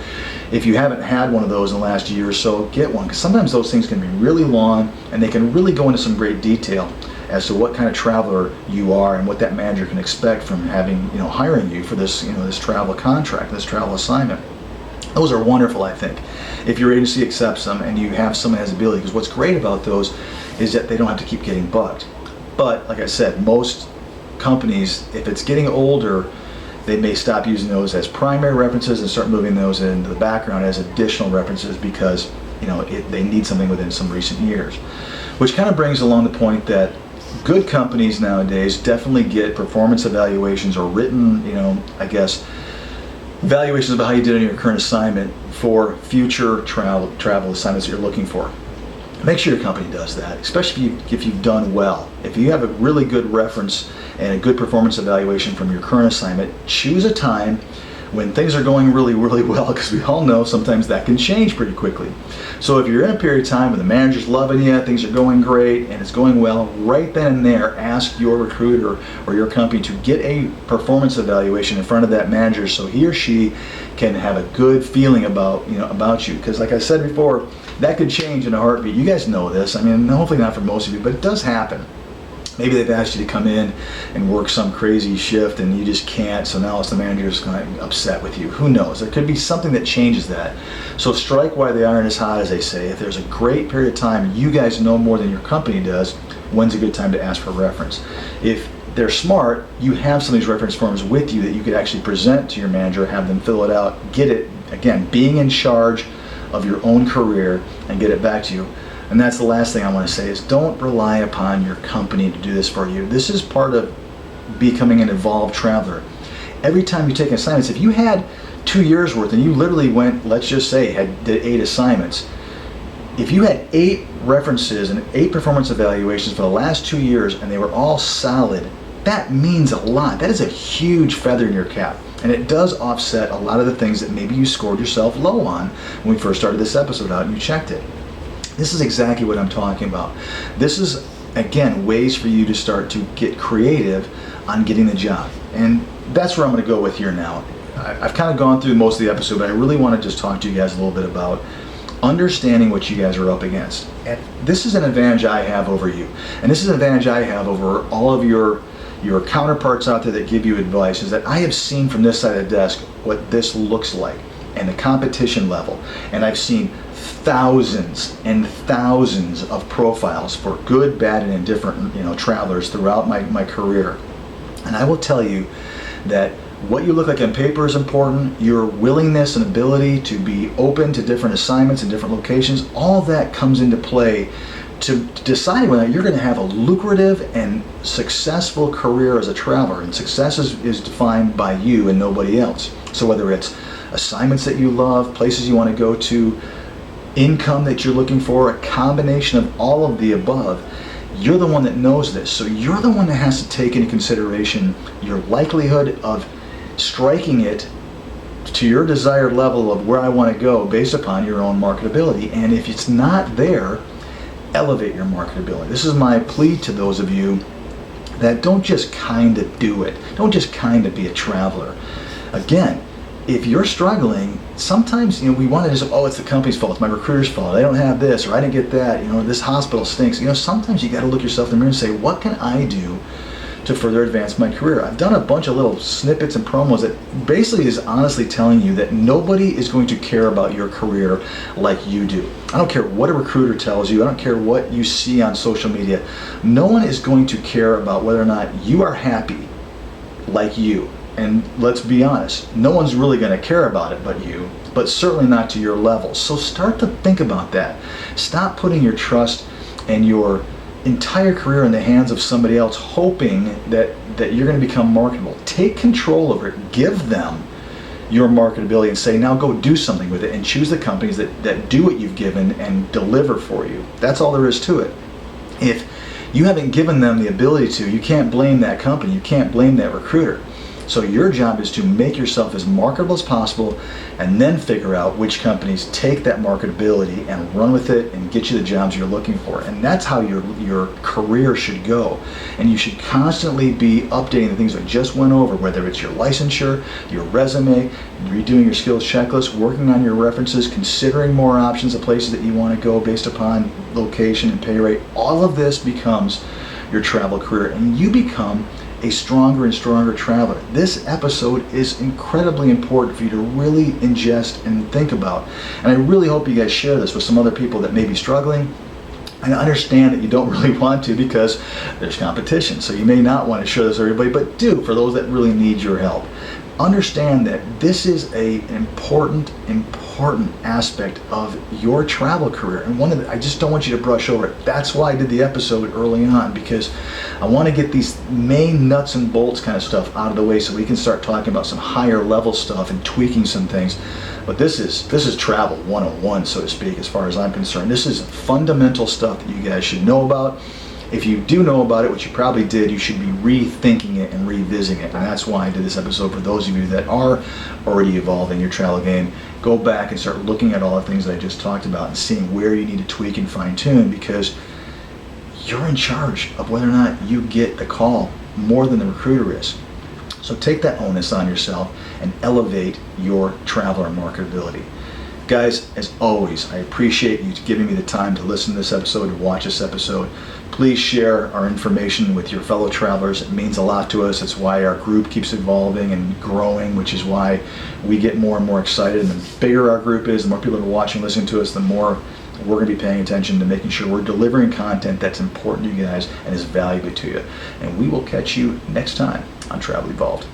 if you haven't had one of those in the last year or so, get one, because sometimes those things can be really long and they can really go into some great detail as to what kind of traveler you are and what that manager can expect from hiring you for this, this travel contract, this travel assignment. Those are wonderful, I think, if your agency accepts them and you have someone who has ability, because what's great about those is that they don't have to keep getting bugged. But like I said, most companies, if it's getting older, they may stop using those as primary references and start moving those into the background as additional references because they need something within some recent years. Which kind of brings along the point that good companies nowadays definitely get performance evaluations or written, evaluations about how you did on your current assignment for future travel assignments that you're looking for. Make sure your company does that, especially if you've done well. If you have a really good reference and a good performance evaluation from your current assignment, choose a time when things are going really, really well, because we all know sometimes that can change pretty quickly. So if you're in a period of time when the manager's loving you, things are going great, and it's going well, right then and there, ask your recruiter or your company to get a performance evaluation in front of that manager so he or she can have a good feeling about you. Because like I said before, that could change in a heartbeat. You guys know this. Hopefully not for most of you, but it does happen. Maybe they've asked you to come in and work some crazy shift and you just can't, so now it's the manager's kind of upset with you. Who knows? There could be something that changes that. So strike while the iron is hot, as they say. If there's a great period of time, you guys know more than your company does, when's a good time to ask for a reference. If they're smart, you have some of these reference forms with you that you could actually present to your manager, have them fill it out, get it, again, being in charge of your own career and get it back to you. And that's the last thing I want to say is don't rely upon your company to do this for you. This is part of becoming an evolved traveler. Every time you take assignments, if you had 2 years worth and you literally went, let's just say, did 8 assignments, If you had 8 references and 8 performance evaluations for the last 2 years and they were all solid, that means a lot. That is a huge feather in your cap. And it does offset a lot of the things that maybe you scored yourself low on when we first started this episode out and you checked it. This is exactly what I'm talking about. This is, again, ways for you to start to get creative on getting the job. And that's where I'm going to go with here now. I've kind of gone through most of the episode, but I really want to just talk to you guys a little bit about understanding what you guys are up against. And this is an advantage I have over you. And this is an advantage I have over all of your counterparts out there that give you advice, is that I have seen from this side of the desk what this looks like and the competition level. And I've seen thousands and thousands of profiles for good, bad, and indifferent, travelers throughout my career. And I will tell you that what you look like on paper is important. Your willingness and ability to be open to different assignments and different locations, all that comes into play to decide whether you're going to have a lucrative and successful career as a traveler. And success is defined by you and nobody else. So whether it's assignments that you love, places you want to go to, income that you're looking for, a combination of all of the above, you're the one that knows this. So you're the one that has to take into consideration your likelihood of striking it to your desired level of where I want to go based upon your own marketability. And if it's not there, elevate your marketability. This is my plea to those of you that don't just kind of do it. Don't just kind of be a traveler. Again, if you're struggling, sometimes we want to just, it's the company's fault, it's my recruiter's fault, I don't have this, or I didn't get that, this hospital stinks. Sometimes you got to look yourself in the mirror and say, what can I do to further advance my career? I've done a bunch of little snippets and promos that basically is honestly telling you that nobody is going to care about your career like you do. I don't care what a recruiter tells you, I don't care what you see on social media. No one is going to care about whether or not you are happy like you. And let's be honest, no one's really going to care about it but you, but certainly not to your level. So start to think about that. Stop putting your trust and your entire career in the hands of somebody else, hoping that you're going to become marketable. Take control over it. Give them your marketability and say, now go do something with it, and choose the companies that do what you've given and deliver for you. That's all there is to it. If you haven't given them the ability to, you can't blame that company. You can't blame that recruiter. So your job is to make yourself as marketable as possible, and then figure out which companies take that marketability and run with it and get you the jobs you're looking for. And that's how your career should go. And you should constantly be updating the things I just went over, whether it's your licensure, your resume, redoing your skills checklist, working on your references, considering more options of places that you want to go based upon location and pay rate. All of this becomes your travel career, and you become a stronger and stronger traveler. This episode is incredibly important for you to really ingest and think about. And I really hope you guys share this with some other people that may be struggling. I understand that you don't really want to because there's competition. So you may not want to share this with everybody, but do for those that really need your help. Understand that this is an important aspect of your travel career, and I just don't want you to brush over it. That's why I did the episode early on, because I want to get these main nuts and bolts kind of stuff out of the way so we can start talking about some higher level stuff and tweaking some things. But this is travel 101, so to speak, as far as I'm concerned. This is fundamental stuff that you guys should know about. If you do know about it, which you probably did, you should be rethinking it and revisiting it. And that's why I did this episode for those of you that are already evolving your travel game. Go back and start looking at all the things that I just talked about and seeing where you need to tweak and fine tune, because you're in charge of whether or not you get the call more than the recruiter is. So take that onus on yourself and elevate your traveler marketability. Guys, as always, I appreciate you giving me the time to listen to this episode, to watch this episode. Please share our information with your fellow travelers. It means a lot to us. It's why our group keeps evolving and growing, which is why we get more and more excited. And the bigger our group is, the more people are watching, listening to us, the more we're going to be paying attention to making sure we're delivering content that's important to you guys and is valuable to you. And we will catch you next time on Travel Evolved.